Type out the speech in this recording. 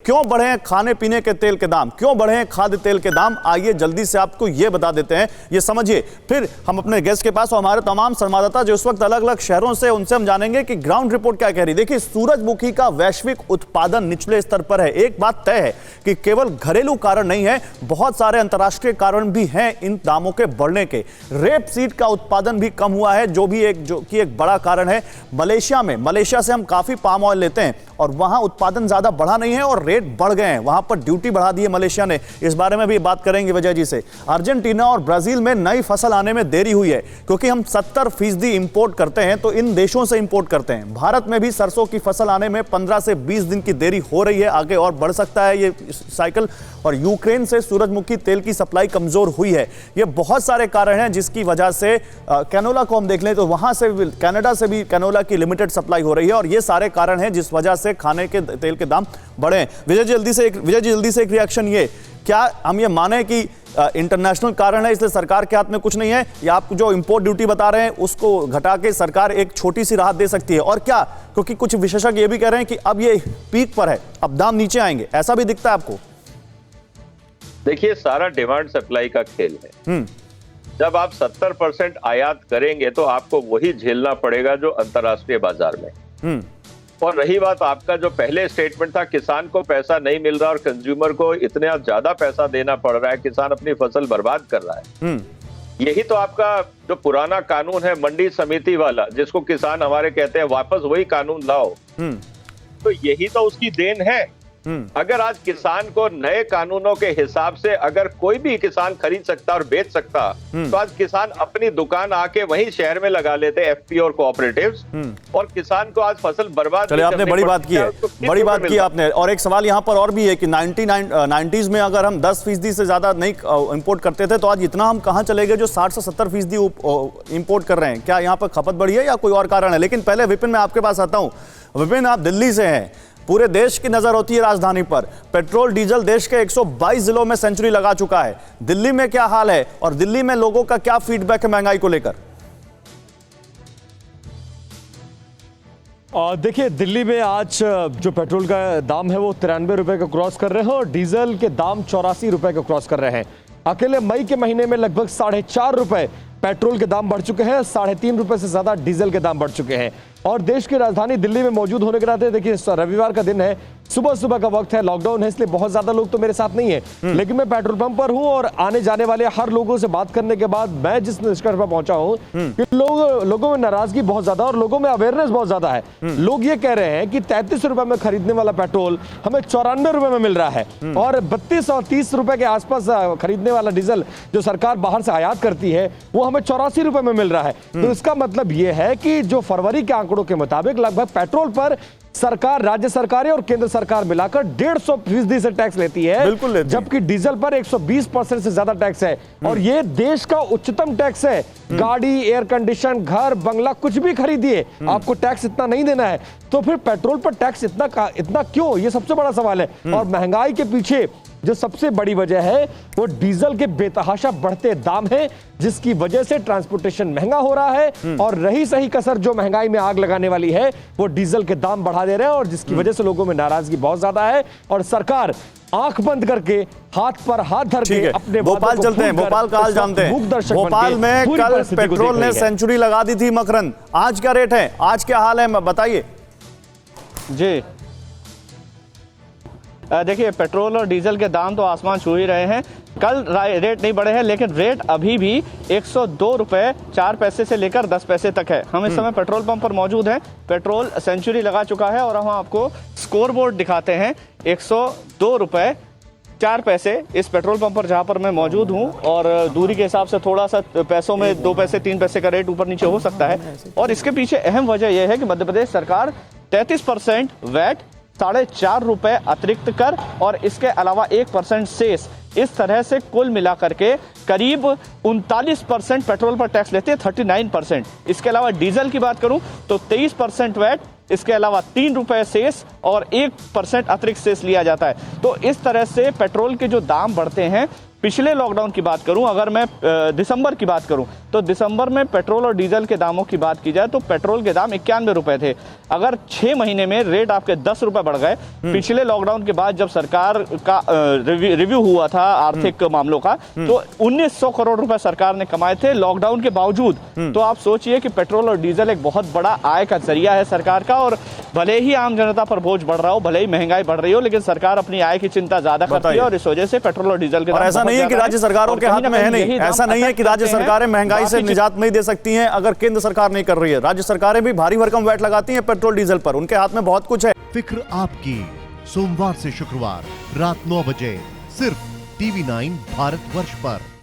क्यों बढ़े हैं खाने पीने के तेल के दाम, क्यों बढ़े हैं खाद्य तेल के दाम, आइए जल्दी से आपको ये बता देते हैं, ये समझिए। फिर हम अपने गेस्ट के पास और हमारे तमाम संवाददाता जो इस वक्त अलग अलग शहरों से, उनसे हम जानेंगे कि ग्राउंड रिपोर्ट क्या कह रही है। देखिए, सूरजमुखी का वैश्विक उत्पादन निचले स्तर पर है। एक बात तय है कि केवल घरेलू कारण नहीं है, बहुत सारे अंतर्राष्ट्रीय कारण भी हैं इन दामों के बढ़ने के। रेपसीड का उत्पादन भी कम हुआ है, जो कि एक बड़ा कारण है। मलेशिया से हम काफी पाम ऑयल लेते हैं और वहां उत्पादन ज्यादा बढ़ा नहीं है और रेट बढ़ गए हैं, वहां पर ड्यूटी बढ़ा दी है मलेशिया ने। इस बारे में भी बात करेंगे विजय जी से। अर्जेंटीना और ब्राजील में नई फसल आने में देरी हुई है, क्योंकि हम 70% इंपोर्ट करते हैं, तो इन देशों से इंपोर्ट करते हैं। भारत में भी सरसों की फसल आने में 15 से 20 दिन की देरी हो रही है, आगे और बढ़ सकता है ये साइकिल। और यूक्रेन से सूरजमुखी तेल की सप्लाई कमजोर हुई है। ये बहुत सारे कारण हैं जिसकी वजह से कैनोला को हम देख लें तो वहां से, कनाडा से भी कैनोला की लिमिटेड सप्लाई हो रही है, और ये सारे कारण हैं जिस वजह से खाने के तेल के दाम बढ़े हैं। विजय जी जल्दी से एक रिएक्शन, ये क्या हम ये माने कि इंटरनेशनल कारण है इसलिए सरकार के हाथ में कुछ नहीं है, या आप जो इंपोर्ट ड्यूटी बता रहे हैं उसको घटा के सरकार एक छोटी सी राहत दे सकती है? और क्या, क्योंकि कुछ विशेषज्ञ ये भी कह रहे हैं कि अब ये पीक पर है, अब दाम नीचे आएंगे, ऐसा भी दिखता है आपको? देखिए, सारा डिमांड सप्लाई का खेल है। जब आप 70% आयात करेंगे तो आपको वही झेलना पड़ेगा जो अंतर्राष्ट्रीय बाजार में। और रही बात आपका जो पहले स्टेटमेंट था, किसान को पैसा नहीं मिल रहा और कंज्यूमर को इतना ज्यादा पैसा देना पड़ रहा है, किसान अपनी फसल बर्बाद कर रहा है। यही तो आपका जो पुराना कानून है मंडी समिति वाला, जिसको किसान हमारे कहते हैं वापस वही कानून लाओ, तो यही तो उसकी देन है। अगर आज किसान को नए कानूनों के हिसाब से अगर कोई भी किसान खरीद सकता और बेच सकता, तो आज किसान अपनी दुकान आके वहीं शहर में लगा लेते एफपीओ और कोऑपरेटिव्स, और किसान को आज फसल बर्बाद। चलिए, आपने बड़ी बात की है, बड़ी बात की आपने। और एक सवाल यहाँ पर और भी है कि 90s में अगर हम 10% से ज्यादा नहीं इंपोर्ट करते थे, तो आज इतना हम कहाँ चले गए जो 60 से 70% इंपोर्ट कर रहे हैं? क्या यहाँ पर खपत बढ़ी है या कोई और कारण है? लेकिन पहले विपिन, मैं आपके पास आता हूँ। विपिन, आप दिल्ली से हैं, पूरे देश की नजर होती है राजधानी पर। पेट्रोल डीजल देश के 122 जिलों में सेंचुरी लगा चुका है। दिल्ली में क्या हाल है और दिल्ली में लोगों का क्या फीडबैक है महंगाई को लेकर? देखिए, दिल्ली में आज जो पेट्रोल का दाम है वो 93 रुपए को क्रॉस कर रहे हैं और डीजल के दाम 84 रुपए को क्रॉस कर रहे हैं। अकेले मई के महीने में लगभग 4.5 रुपए पेट्रोल के दाम बढ़ चुके हैं, 3.5 रुपए से ज्यादा डीजल के दाम बढ़ चुके हैं। और देश की राजधानी दिल्ली में मौजूद होने के नाते, देखिए रविवार का दिन है, सुबह का वक्त है, लॉकडाउन है, इसलिए बहुत ज्यादा लोग तो मेरे साथ नहीं है, लेकिन मैं पेट्रोल पंप पर हूं और आने जाने वाले हर लोगों से बात करने के बाद मैं जिस निष्कर्ष पर पहुंचा हूं कि लोगों में नाराजगी बहुत ज्यादा और लोगों में अवेयरनेस बहुत ज्यादा है। लोग ये कह रहे हैं कि 33 रुपए में खरीदने वाला पेट्रोल हमें 94 रुपए में मिल रहा है, और 32 और 30 रुपए के आसपास खरीदने वाला डीजल जो सरकार बाहर से आयात करती है वो हमें 84 रुपए में मिल रहा है। तो इसका मतलब यह है कि जो फरवरी के आंकड़ों के मुताबिक लगभग पेट्रोल पर सरकार, राज्य सरकारें और केंद्र सरकार मिलाकर 150% से टैक्स लेती है, जबकि डीजल पर 120% से ज्यादा टैक्स है। और ये देश का उच्चतम टैक्स है। गाड़ी, एयर कंडीशन, घर, बंगला, कुछ भी खरीदिए, आपको टैक्स इतना नहीं देना है। तो फिर पेट्रोल पर टैक्स इतना क्यों? ये सबसे बड़ा सवाल है। और महंगाई के पीछे जो सबसे बड़ी वजह है वो डीजल के बेतहाशा बढ़ते दाम है, जिसकी वजह से ट्रांसपोर्टेशन महंगा हो रहा है। और रही सही कसर जो महंगाई में आग लगाने वाली है वो डीजल के दाम बढ़ा दे रहे हैं, और जिसकी वजह से लोगों में नाराजगी बहुत ज्यादा है। और सरकार आंख बंद करके, हाथ पर हाथ धर के अपने भोपाल चलते हैं, भोपाल का हाल जानते हैं। भोपाल में कल पेट्रोल ने सेंचुरी लगा दी थी मकरंद, आज क्या रेट है, आज क्या हाल है, बताइए जी। देखिए, पेट्रोल और डीजल के दाम तो आसमान छू ही रहे हैं। कल रेट नहीं बढ़े हैं, लेकिन रेट अभी भी 102 रुपए 4 पैसे से लेकर 10 पैसे तक है। हम इस समय पेट्रोल पंप पर मौजूद हैं। पेट्रोल सेंचुरी लगा चुका है और हम आपको स्कोर बोर्ड दिखाते हैं। 102 रुपए 4 पैसे इस पेट्रोल पंप पर जहां पर मैं मौजूद हूं, और दूरी के हिसाब से थोड़ा सा पैसों में 2 पैसे 3 पैसे का रेट ऊपर नीचे हो सकता है। और इसके पीछे अहम वजह यह है कि मध्य प्रदेश सरकार 33% वैट, 4.5 रुपए अतिरिक्त कर और इसके अलावा 1% सेस, इस तरह से कुल मिलाकर के करीब 39% पेट्रोल पर टैक्स लेते हैं, 39%। इसके अलावा डीजल की बात करूं तो 23% वैट, इसके अलावा 3 रुपए सेस और 1% अतिरिक्त सेस लिया जाता है। तो इस तरह से पेट्रोल के जो दाम बढ़ते हैं पिछले लॉकडाउन की बात करूं, अगर मैं दिसंबर की बात करूं, तो दिसंबर में पेट्रोल और डीजल के दामों की बात की जाए तो पेट्रोल के दाम 91 रुपए थे। अगर 6 महीने में रेट आपके 10 रुपए बढ़ गए। पिछले लॉकडाउन के बाद जब सरकार का रिव्यू हुआ था आर्थिक मामलों का, तो 1900 करोड़ रुपए सरकार ने कमाए थे लॉकडाउन के बावजूद। तो आप सोचिए कि पेट्रोल और डीजल एक बहुत बड़ा आय का जरिया है सरकार का, और भले ही आम जनता पर बोझ बढ़ रहा हो, भले ही महंगाई बढ़ रही हो, लेकिन सरकार अपनी आय की चिंता ज्यादा करती है और इस वजह से पेट्रोल और डीजल के दाम ऐसा नहीं है कि राज्य सरकारों के हाथ में है, नहीं ऐसा नहीं है कि राज्य सरकारें महंगाई से निजात नहीं दे सकती हैं अगर केंद्र सरकार नहीं कर रही है। राज्य सरकारें भी भारी भरकम वैट लगाती हैं पेट्रोल डीजल पर, उनके हाथ में बहुत कुछ है। फिक्र आपकी, सोमवार से शुक्रवार रात 9 बजे सिर्फ TV9 भारतवर्ष पर।